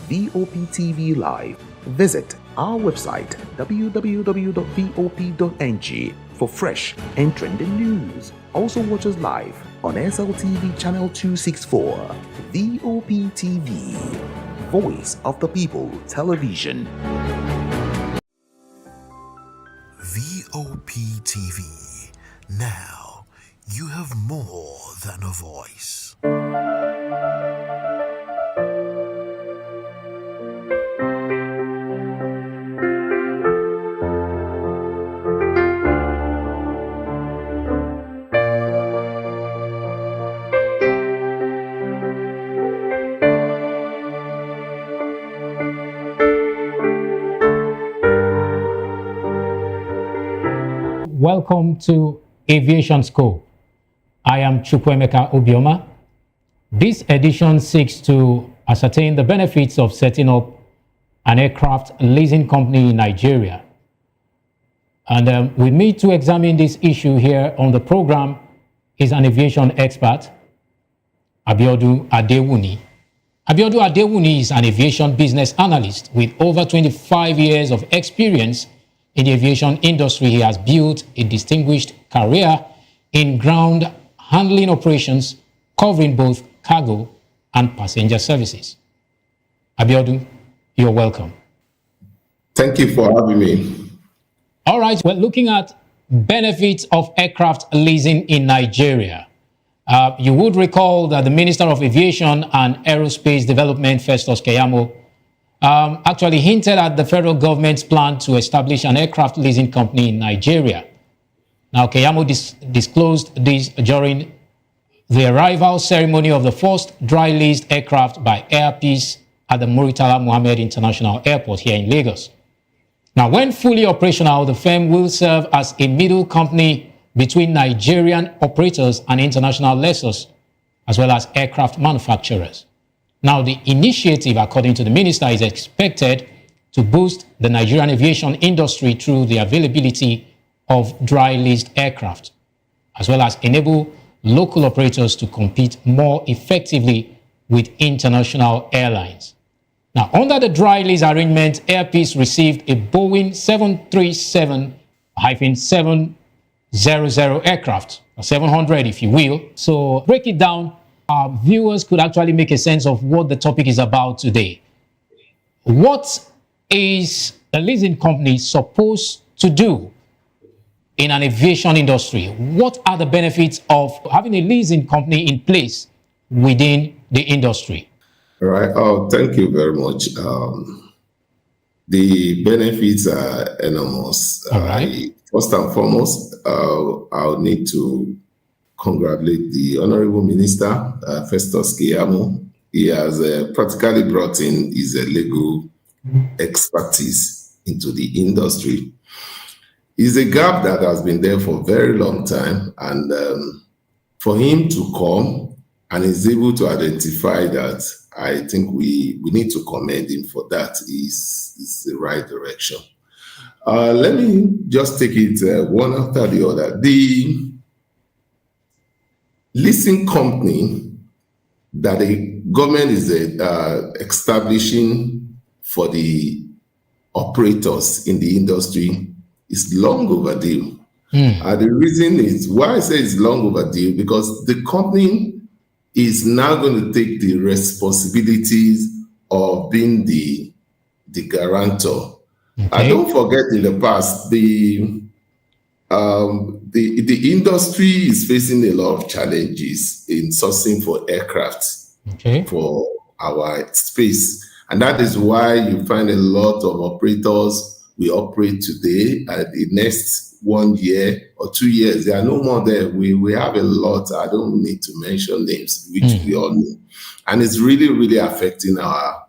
Vop TV Live. Visit our website www.vop.ng for fresh and trending news. Also watch us live on SLTV channel 264. Vop TV, Voice of the People Television. Vop TV. Now you have more than a voice. Welcome to Aviation School. I am Chukwemeka Obioma. This edition seeks to ascertain the benefits of setting up an aircraft leasing company in Nigeria. And with me to examine this issue here on the program is an aviation expert, Abiodun Adewuni. Abiodun Adewuni is an aviation business analyst with over 25 years of experience in the aviation industry. He has built a distinguished career in ground handling operations, covering both cargo and passenger services. Abiodun, you're welcome. Thank you for having me. All right, we're looking at benefits of aircraft leasing in Nigeria. You would recall that the Minister of Aviation and Aerospace Development, Festus Keyamo, actually hinted at the federal government's plan to establish an aircraft leasing company in Nigeria. Now, Keyamo disclosed this during the arrival ceremony of the first dry-leased aircraft by Air Peace at the Murtala Mohammed International Airport here in Lagos. Now, when fully operational, the firm will serve as a middle company between Nigerian operators and international lessors, as well as aircraft manufacturers. Now, the initiative, according to the minister, is expected to boost the Nigerian aviation industry through the availability of dry-leased aircraft, as well as enable local operators to compete more effectively with international airlines. Now, under the dry-lease arrangement, Air Peace received a Boeing 737-700 aircraft, or 700 if you will. So, break it down. Our viewers could actually make a sense of what the topic is about today. What is a leasing company supposed to do in an aviation industry? What are the benefits of having a leasing company in place within the industry? All right. Oh, thank you very much. The benefits are enormous. All right. First and foremost, I'll need to congratulate the Honorable Minister, Festus Keyamo. He has practically brought in his legal expertise into the industry. It's a gap that has been there for a very long time, and for him to come and is able to identify that, I think we need to commend him for that. Is the right direction. Let me just take it one after the other. The leasing company that the government is establishing for the operators in the industry is long overdue. The reason is why I say it's long overdue, because the company is now going to take the responsibilities of being the guarantor. Okay. Don't forget, in the past, the industry is facing a lot of challenges in sourcing for aircraft for our space. And that is why you find a lot of operators we operate today. The next 1 year or 2 years, there are no more there. We have a lot. I don't need to mention names, which we all know. And it's really, really affecting our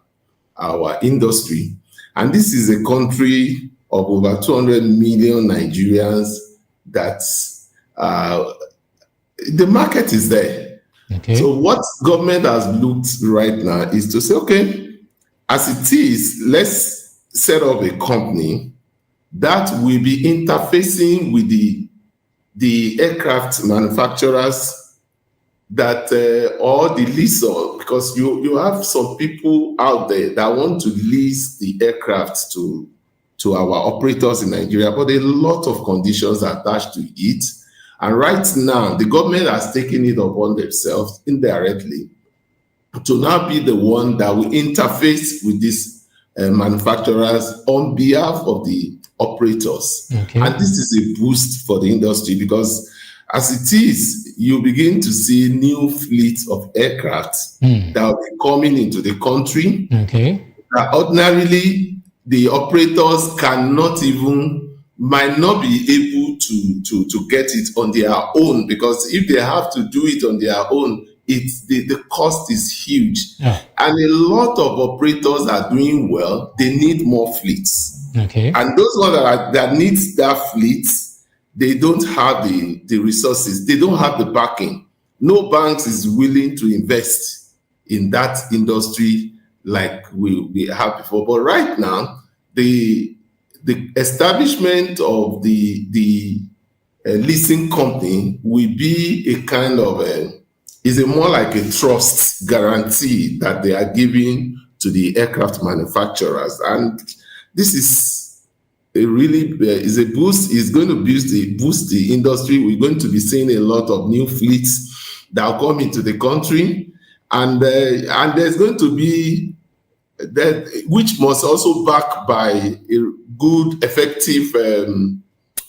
industry. And this is a country of over 200 million Nigerians that the market is there. Okay. So what government has looked right now is to say, okay, as it is, let's set up a company that will be interfacing with the aircraft manufacturers that or the leaser, because you have some people out there that want to lease the aircraft to our operators in Nigeria, but a lot of conditions are attached to it. And right now, the government has taken it upon themselves indirectly to now be the one that will interface with these manufacturers on behalf of the operators. Okay. And this is a boost for the industry, because as it is, you begin to see new fleets of aircraft that will be coming into the country. Okay. Ordinarily, the operators might not be able to get it on their own, because if they have to do it on their own, the cost is huge. Yeah. And a lot of operators are doing well. They need more fleets. Okay. And those ones that need that fleet, they don't have the resources. They don't have the backing. No banks is willing to invest in that industry like we have before. But right now, the establishment of the leasing company will be a kind of is more like a trust guarantee that they are giving to the aircraft manufacturers. And this is is a boost. It's going to boost the industry. We're going to be seeing a lot of new fleets that will come into the country, and there's going to be that, which must also back by a good, effective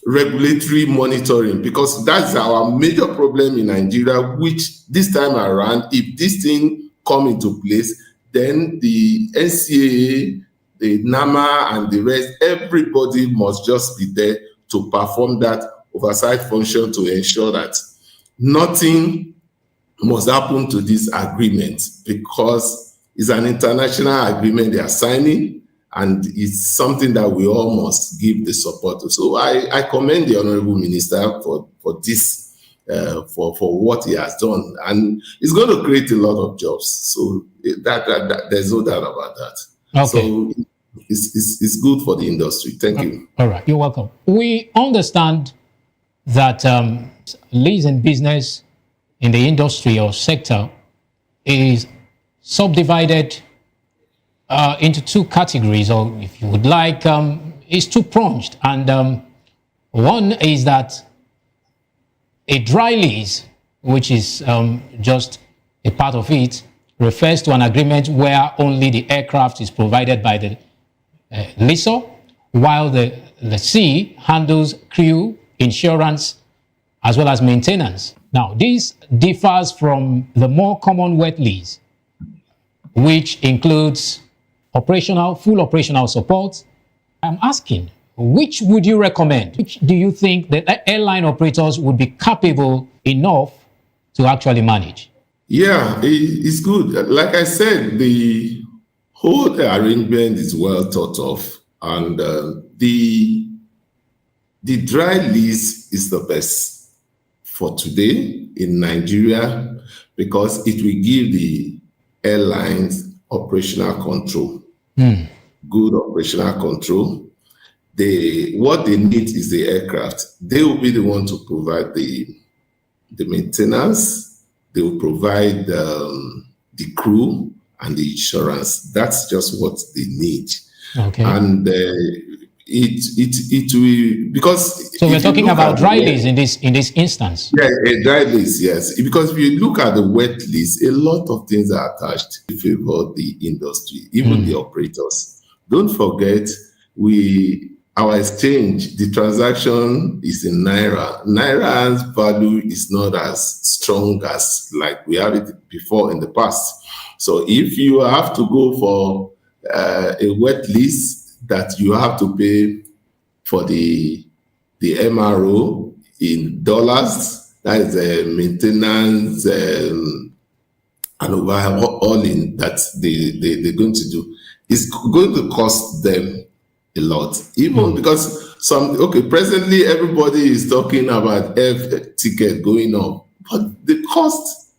regulatory monitoring, because that's our major problem in Nigeria, which this time around, if this thing come into place, then the NCAA, the NAMA, and the rest, everybody must just be there to perform that oversight function to ensure that nothing must happen to this agreement, because it's an international agreement they are signing, and it's something that we all must give the support to. So I commend the Honorable Minister for this, for what he has done. And it's going to create a lot of jobs. So that there's no doubt about that. Okay. So it's good for the industry. Thank you. All right. You're welcome. We understand that leasing business in the industry or sector is subdivided into two categories, or if you would like, is two-pronged. And one is that a dry lease, which is just a part of it, refers to an agreement where only the aircraft is provided by the lessor, while the lessee handles crew, insurance, as well as maintenance. Now, this differs from the more common wet lease, which includes full operational support. I'm asking, which would you recommend? Which do you think that airline operators would be capable enough to actually manage? Yeah, it's good. Like I said, the whole arrangement is well thought of, and the dry lease is the best for today in Nigeria, because it will give the airlines operational control, good operational control. What they need is the aircraft. They will be the one to provide the maintenance. They will provide the crew and the insurance. That's just what they need. Okay. And it will, because so we're talking about dry lease in this instance. Yeah, a dry lease, yes. Because if you look at the wet lease, a lot of things are attached to favor the industry, even the operators. Don't forget, our exchange, the transaction is in Naira. Naira's value is not as strong as like we have it before in the past. So if you have to go for a wet lease that you have to pay for the MRO in dollars, that is maintenance and overhauling that they're going to do, it's going to cost them a lot. Even because presently everybody is talking about air ticket going up, but the cost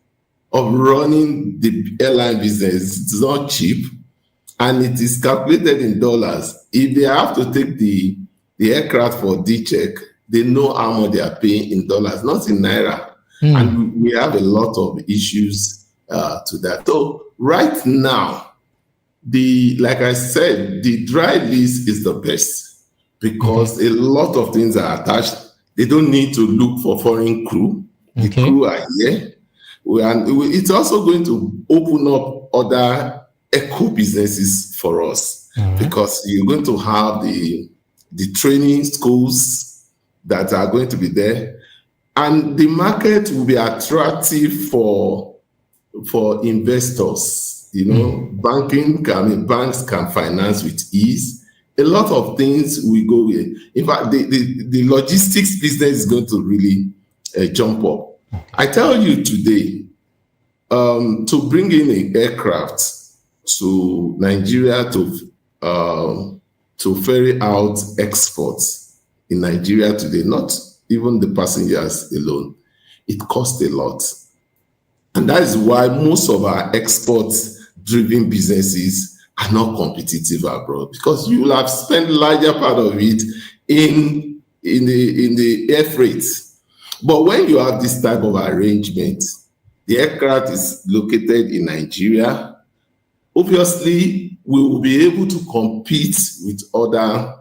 of running the airline business is not cheap, and it is calculated in dollars. If they have to take the aircraft for D-check, they know how much they are paying in dollars, not in Naira. And we have a lot of issues to that. So right now, like I said, the dry lease is the best because a lot of things are attached. They don't need to look for foreign crew. The crew are here. And it's also going to open up other eco businesses for us because you're going to have the training schools that are going to be there, and the market will be attractive for investors. Banks can finance with ease. A lot of things will go in. In fact, the logistics business is going to really jump up. I tell you today, to bring in an aircraft to Nigeria to ferry out exports in Nigeria today, not even the passengers alone, it costs a lot. And that is why most of our export-driven businesses are not competitive abroad, because you will have spent a larger part of it in the air freight. But when you have this type of arrangement, the aircraft is located in Nigeria, obviously we will be able to compete with other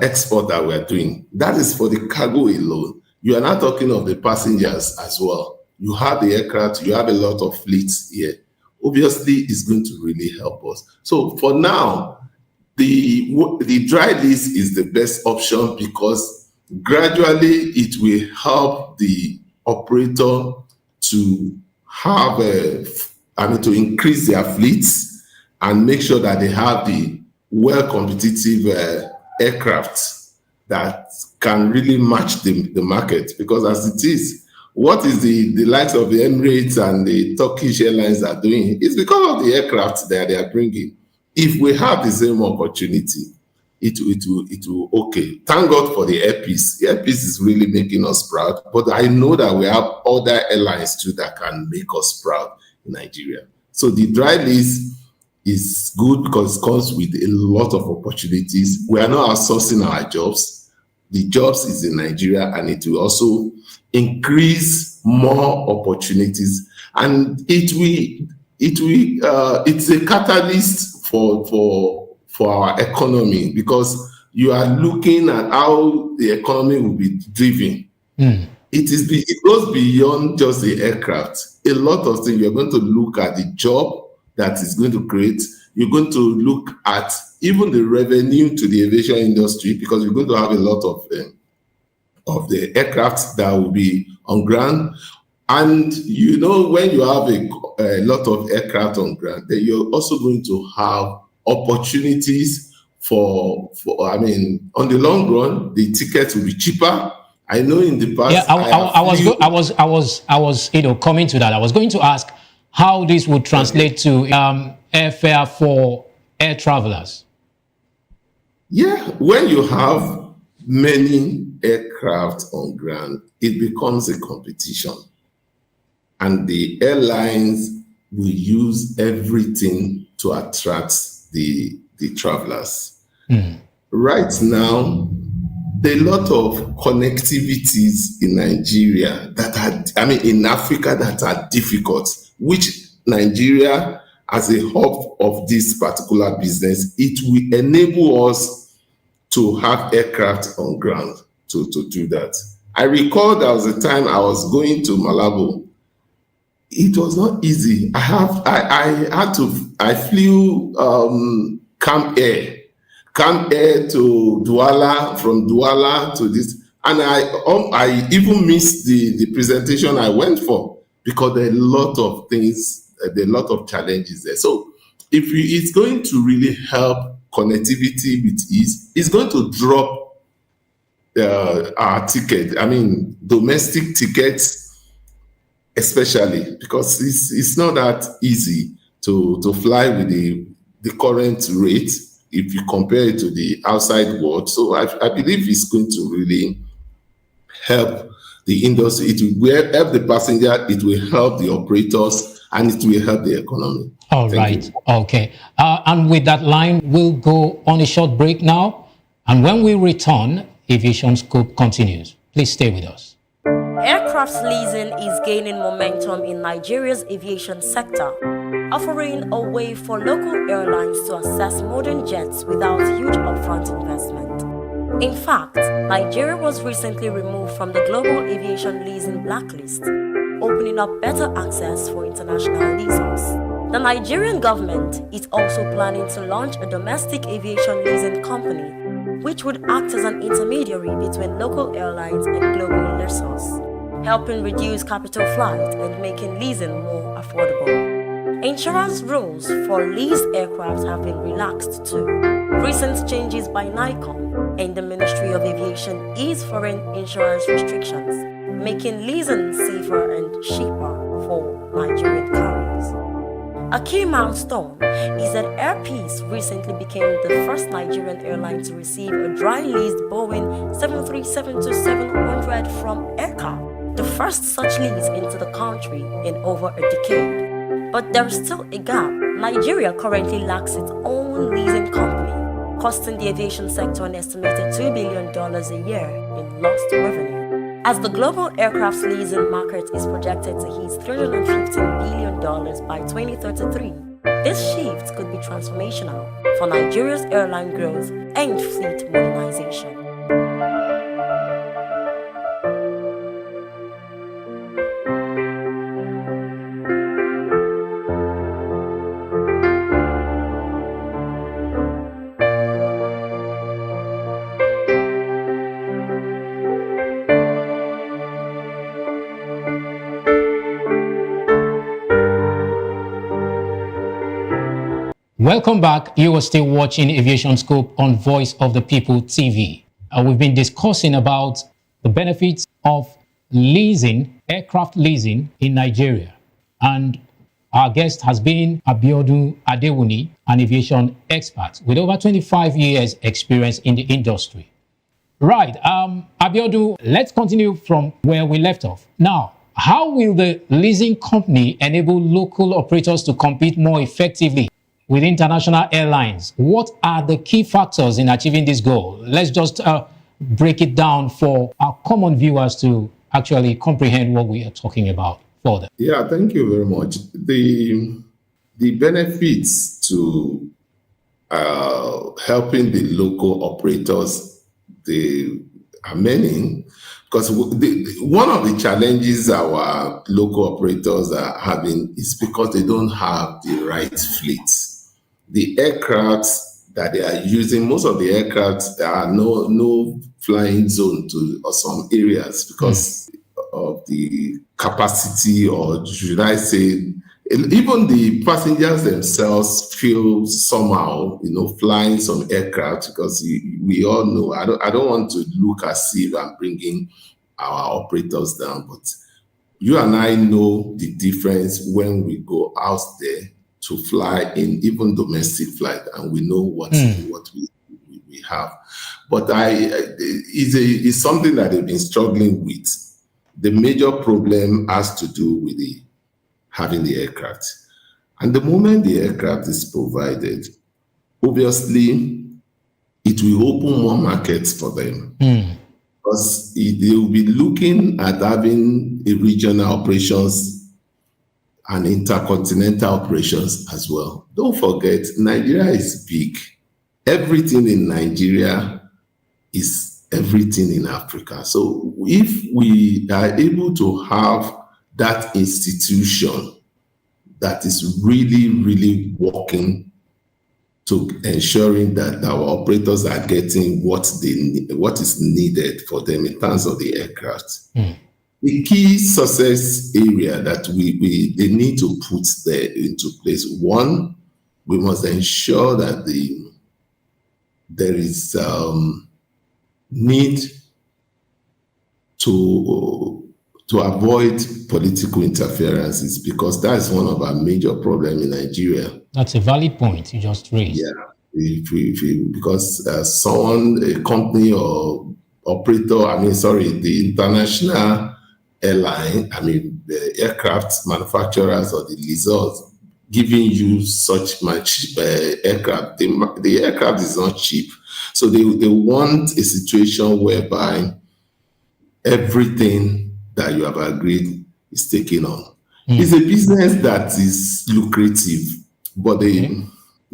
export that we're doing. That is for the cargo alone. You are not talking of the passengers as well. You have the aircraft, you have a lot of fleets here. Obviously, it's going to really help us. So for now, the dry lease is the best option because gradually it will help the operator to have to increase their fleets and make sure that they have the well-competitive aircraft that can really match the market. Because as it is, what is the likes of the Emirates and the Turkish Airlines are doing? It's because of the aircraft that they are bringing. If we have the same opportunity, it will okay. Thank God for the airpiece. The airpiece is really making us proud. But I know that we have other airlines too that can make us proud in Nigeria. So the dry lease is good because it comes with a lot of opportunities. We are not outsourcing our jobs. The jobs is in Nigeria, and it will also increase more opportunities. And it's a catalyst for our economy, because you are looking at how the economy will be driven. It goes beyond just the aircraft. A lot of things. You're going to look at the job that is going to create. You're going to look at even the revenue to the aviation industry, because you're going to have a lot of the aircraft that will be on ground. And when you have a lot of aircraft on ground, then you're also going to have opportunities for on the long run, the tickets will be cheaper. I know in the past. Yeah, I was coming to that. I was going to ask how this would translate to airfare for air travelers. Yeah, when you have many aircraft on ground, it becomes a competition, and the airlines will use everything to attract the travelers. Right now, there are a lot of connectivities in Nigeria in Africa that are difficult, which Nigeria, as a hub of this particular business, it will enable us to have aircraft on ground to do that. I recall there was a time I was going to Malabo. It was not easy. I flew Camp Air to Douala, from Douala to this, and I even missed the presentation I went for, because there are a lot of things, there are a lot of challenges there. So it's going to really help connectivity with ease. It's going to drop our ticket, domestic tickets, especially because it's not that easy to fly with the current rate if you compare it to the outside world. So I believe it's going to really help the industry. It will help the passenger, it will help the operators, and it will help the economy. All right. Okay. And with that line, we'll go on a short break now. And when we return, Aviation Scoop continues. Please stay with us. Aircraft leasing is gaining momentum in Nigeria's aviation sector, offering a way for local airlines to access modern jets without huge upfront investment. In fact, Nigeria was recently removed from the global aviation leasing blacklist, opening up better access for international leasers. The Nigerian government is also planning to launch a domestic aviation leasing company, which would act as an intermediary between local airlines and global lessors, helping reduce capital flight and making leasing more affordable. Insurance rules for leased aircraft have been relaxed too. Recent changes by NICOM and the Ministry of Aviation ease foreign insurance restrictions, making leasing safer and cheaper for Nigerian carriers. A key milestone is that Air Peace recently became the first Nigerian airline to receive a dry-leased Boeing 737-700 from AirCar, the first such lease into the country in over a decade. But there is still a gap. Nigeria currently lacks its own leasing company, costing the aviation sector an estimated $2 billion a year in lost revenue. As the global aircraft leasing market is projected to hit $315 billion by 2033, this shift could be transformational for Nigeria's airline growth and fleet modernization. Welcome back. You are still watching Aviation Scope on Voice of the People TV. We've been discussing about the benefits of leasing, aircraft leasing in Nigeria. And our guest has been Abiodun Adewuni, an aviation expert with over 25 years experience in the industry. Right, Abiodun, let's continue from where we left off. Now, how will the leasing company enable local operators to compete more effectively with international airlines? What are the key factors in achieving this goal? Let's just break it down for our common viewers to actually comprehend what we are talking about further. Yeah, thank you very much. The benefits to helping the local operators, they are many, because one of the challenges our local operators are having is because they don't have the right fleets. The aircraft that they are using, most of the aircraft, there are no flying zone to some areas because of the capacity, or should I say, even the passengers themselves feel somehow, flying some aircraft, because we all know, I don't want to look as if I'm bringing our operators down, but you and I know the difference when we go out there to fly in even domestic flight, and we know what we have. But it's something that they've been struggling with. The major problem has to do with having the aircraft. And the moment the aircraft is provided, obviously, it will open more markets for them. Because they will be looking at having a regional operations and intercontinental operations as well. Don't forget, Nigeria is big. Everything in Nigeria is everything in Africa. So if we are able to have that institution that is really, really working to ensuring that our operators are getting what is needed for them in terms of the aircraft. The key success area that they need to put there into place. One, we must ensure that there is need to avoid political interferences, because that is one of our major problems in Nigeria. That's a valid point you just raised. Yeah, because a company or operator, the international airline, the aircraft manufacturers or the lessors giving you such much aircraft, the aircraft is not cheap. So they want a situation whereby everything that you have agreed is taking on. It's a business that is lucrative, but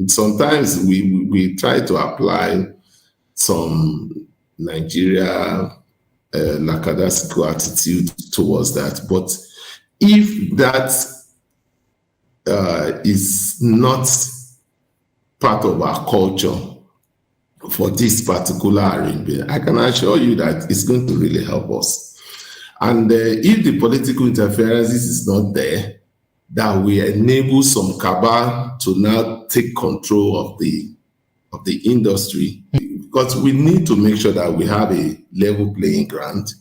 sometimes we try to apply some Nigeria lackadaisical attitude towards that. But if that is not part of our culture for this particular arrangement, I can assure you that it's going to really help us. And if the political interferences is not there, that we enable some cabal to now take control of the industry, because we need to make sure that we have a level playing ground.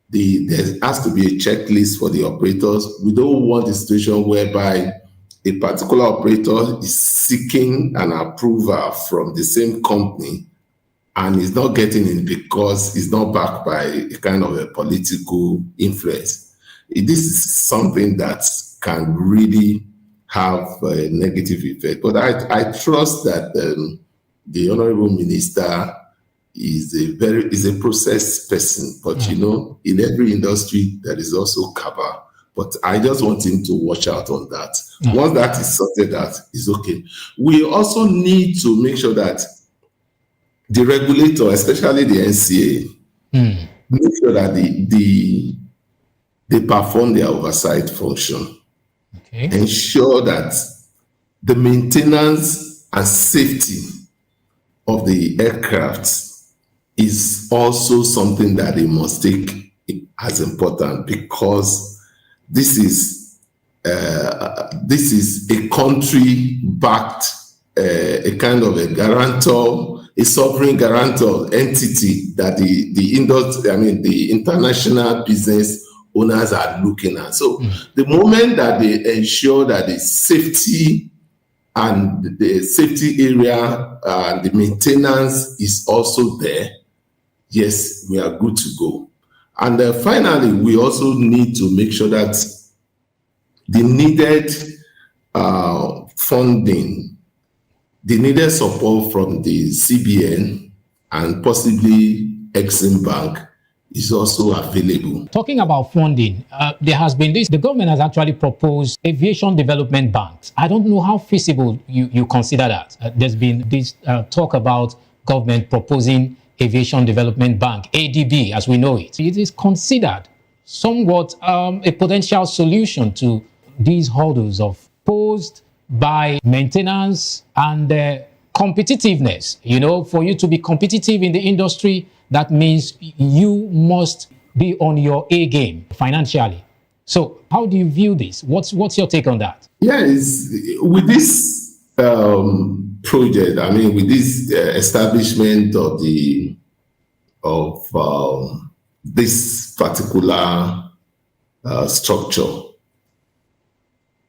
There has to be a checklist for the operators. We don't want a situation whereby a particular operator is seeking an approval from the same company and is not getting it because it's not backed by a kind of a political influence. This is something that can really have a negative effect. But I trust that the Honorable Minister is a process person. But you know, in every industry there is also cabal. But I just want him to watch out on that. Once that is sorted out, it's okay. We also need to make sure that the regulator, especially the NCA, make sure that they perform their oversight function. Okay. Ensure that the maintenance and safety of the aircraft is also something that they must take as important, because this is a country-backed, a kind of a guarantor, a sovereign guarantor entity that the industry, the international business owners are looking at. So the moment that they ensure that the safety and the safety area and the maintenance is also there, yes, we are good to go. And finally, we also need to make sure that the needed funding, the needed support from the CBN and possibly Exim Bank is also available. Talking about funding, there has been this, the government has actually proposed aviation development banks. I don't know how feasible you consider that. There's been this talk about government proposing Aviation Development Bank, ADB as we know it. It is considered somewhat a potential solution to these hurdles posed by maintenance and competitiveness. You know, for you to be competitive in the industry, that means you must be on your A game financially. So how do you view this? What's your take on that? Yeah, with this project, with this establishment of this particular structure,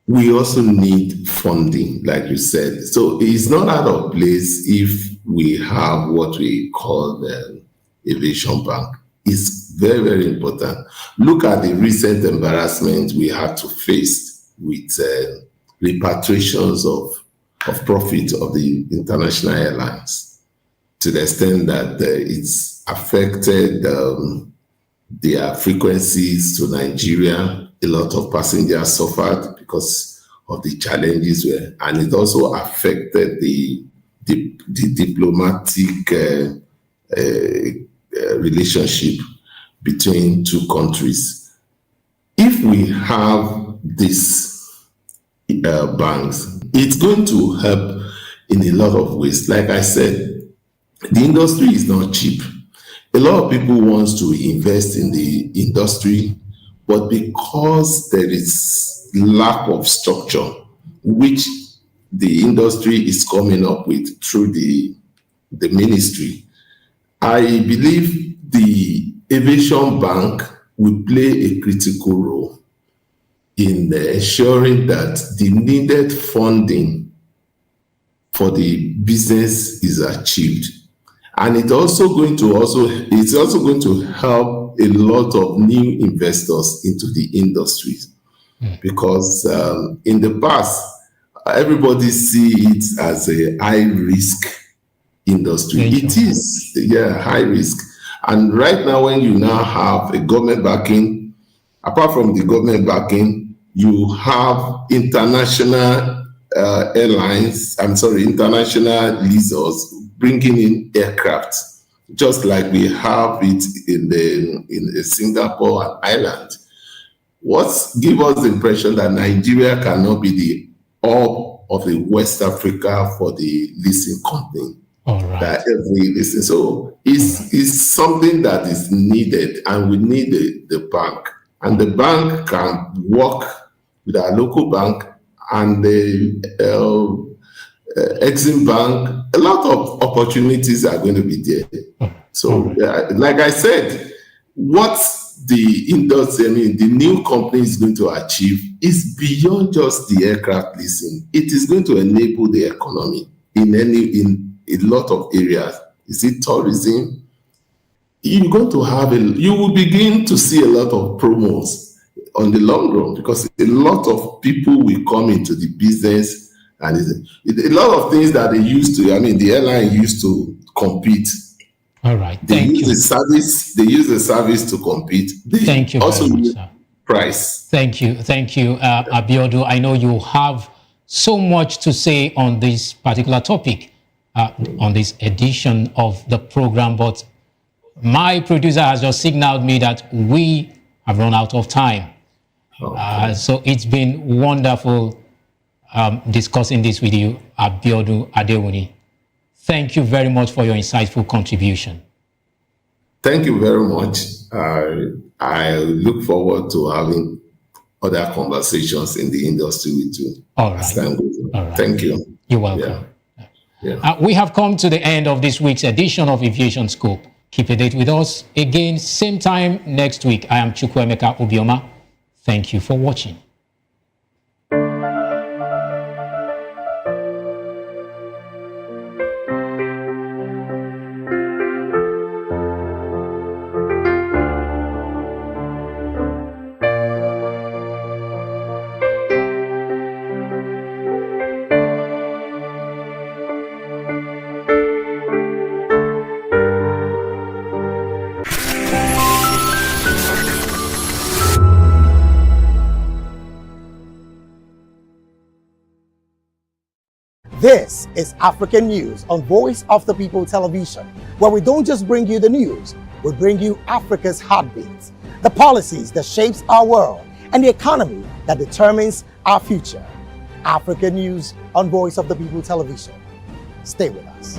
we also need funding, like you said. So it's not out of place if we have what we call the Aviation Bank. It's very, very important. Look at the recent embarrassment we had to face with repatriations of profit of the international airlines, to the extent that it's affected their frequencies to Nigeria. A lot of passengers suffered because of the challenges, and it also affected the diplomatic relationship between two countries. If we have these banks, it's going to help in a lot of ways. Like I said, the industry is not cheap. A lot of people want to invest in the industry, but because there is lack of structure, which the industry is coming up with through the ministry, I believe the Aviation Bank will play a critical role in ensuring that the needed funding for the business is achieved. And it's also going to help a lot of new investors into the industries, because in the past, everybody see it as a high risk industry. It is, high risk. And right now, when you now have a government backing apart from the government backing, you have international international leasers bringing in aircraft, just like we have it in Singapore and Ireland. What gives us the impression that Nigeria cannot be the hub of the West Africa for the leasing company? All right. That every leasing. So it's something that is needed, and we need the bank. And the bank can work with our local bank and the Exim Bank. A lot of opportunities are going to be there. So, like I said, what the industry, the new company is going to achieve is beyond just the aircraft leasing. It is going to enable the economy in a lot of areas. Is it tourism? You're going to have you will begin to see a lot of promos on the long run, because a lot of people will come into the business, and a lot of things that they used to, the airline used to compete. All right. They use the service to compete. Thank you also very much, sir. Price. Thank you, Abiodun. I know you have so much to say on this particular topic, on this edition of the program, but my producer has just signaled me that we have run out of time. Okay. So it's been wonderful discussing this with you, Abiodun Adewuni. Thank you very much for your insightful contribution. Thank you very much. I look forward to having other conversations in the industry with you. All right. All right. Thank you. You're welcome. Yeah. We have come to the end of this week's edition of Aviation Scope. Keep a date with us again, same time next week. I am Chukwuemeka Obioma. Thank you for watching. This is African News on Voice of the People Television, where we don't just bring you the news, we bring you Africa's heartbeats, the policies that shapes our world, and the economy that determines our future. African News on Voice of the People Television. Stay with us.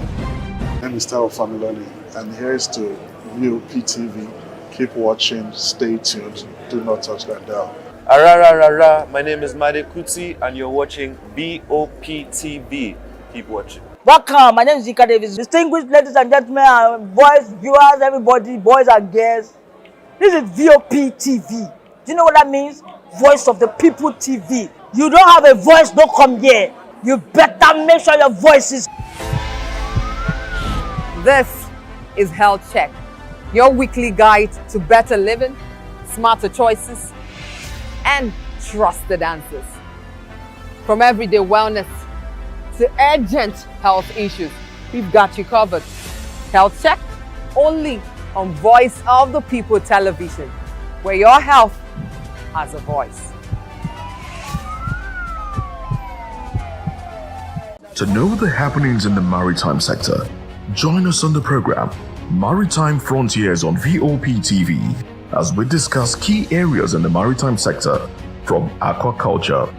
My name is Tao Familoni, and here's to Vop TV. Keep watching, stay tuned, do not touch that dial. Arararara, my name is Made Kuti and you're watching Vop TV. Keep watching. Welcome, my name is Zika Davis. Distinguished ladies and gentlemen, boys, viewers, everybody, boys and girls. This is Vop TV. Do you know what that means? Voice of the People TV. You don't have a voice, don't come here. You better make sure your voice is. This is Health Check, your weekly guide to better living, smarter choices, and trusted answers. From everyday wellness to urgent health issues, we've got you covered. Health Check, only on Voice of the People Television, where your health has a voice. To know the happenings in the maritime sector, join us on the program Maritime Frontiers on Vop TV, as we discuss key areas in the maritime sector, from aquaculture,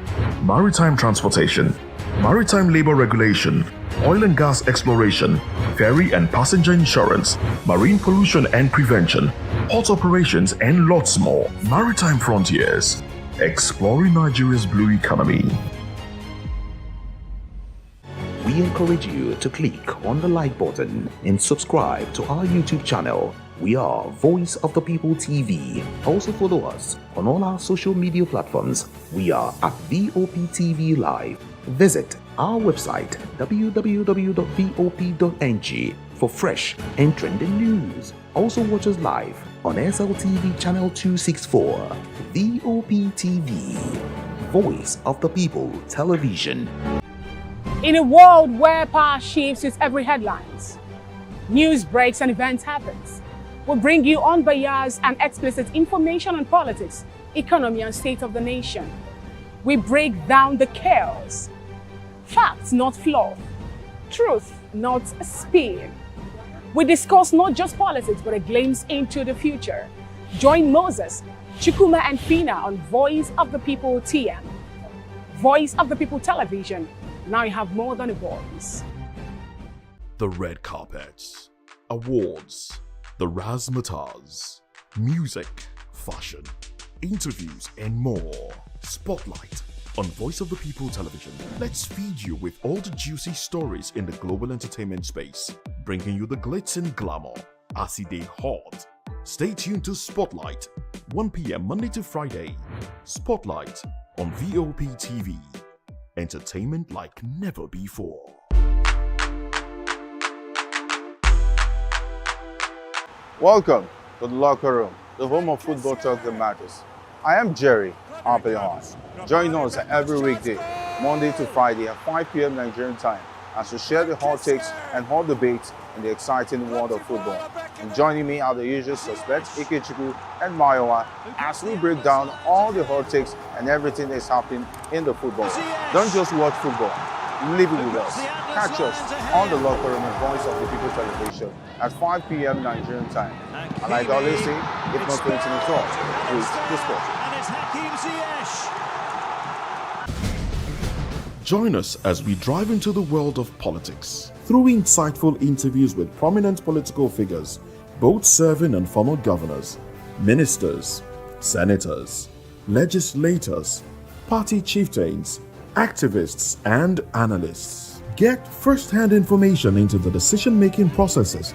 maritime transportation, maritime labor regulation, oil and gas exploration, ferry and passenger insurance, marine pollution and prevention, port operations, and lots more. Maritime Frontiers, exploring Nigeria's blue economy. We encourage you to click on the like button and subscribe to our YouTube channel. We are Voice of the People TV. Also follow us on all our social media platforms. We are at Vop TV Live. Visit our website www.vop.ng for fresh and trending news. Also watch us live on SLTV channel 264. Vop TV, Voice of the People Television. In a world where power shifts with every headlines, news breaks and events happens, we'll bring you unbiased and explicit information on politics, economy and state of the nation. We break down the chaos. Facts, not fluff. Truth, not spin. We discuss not just politics, but a glimpse into the future. Join Moses, Chukuma and Fina on Voice of the People TM. Voice of the People Television. Now you have more than a voice. The red carpets, awards, the razzmatazz, music, fashion, interviews, and more. Spotlight on Voice of the People Television. Let's feed you with all the juicy stories in the global entertainment space, bringing you the glitz and glamour as it is hot. Stay tuned to Spotlight, 1 p.m. Monday to Friday. Spotlight on VOP TV. Entertainment like never before. Welcome to the locker room, the home of football talk that matters. I am Jerry Apelon. Join us every weekday, Monday to Friday at 5 p.m. Nigerian time, as we share the hot takes and hot debates in the exciting world of football. And joining me are the usual suspects, Ikechukwu and Mayowa, as we break down all the hot takes and everything that's happening in the football. Don't just watch football, live it with us. Catch us on the locker room and Voice of the People Television at 5 p.m. Nigerian time. And like I always say, if not going to the talk, please discuss. Join us as we drive into the world of politics through insightful interviews with prominent political figures, both serving and former governors, ministers, senators, legislators, party chieftains, activists, and analysts. Get first-hand information into the decision-making processes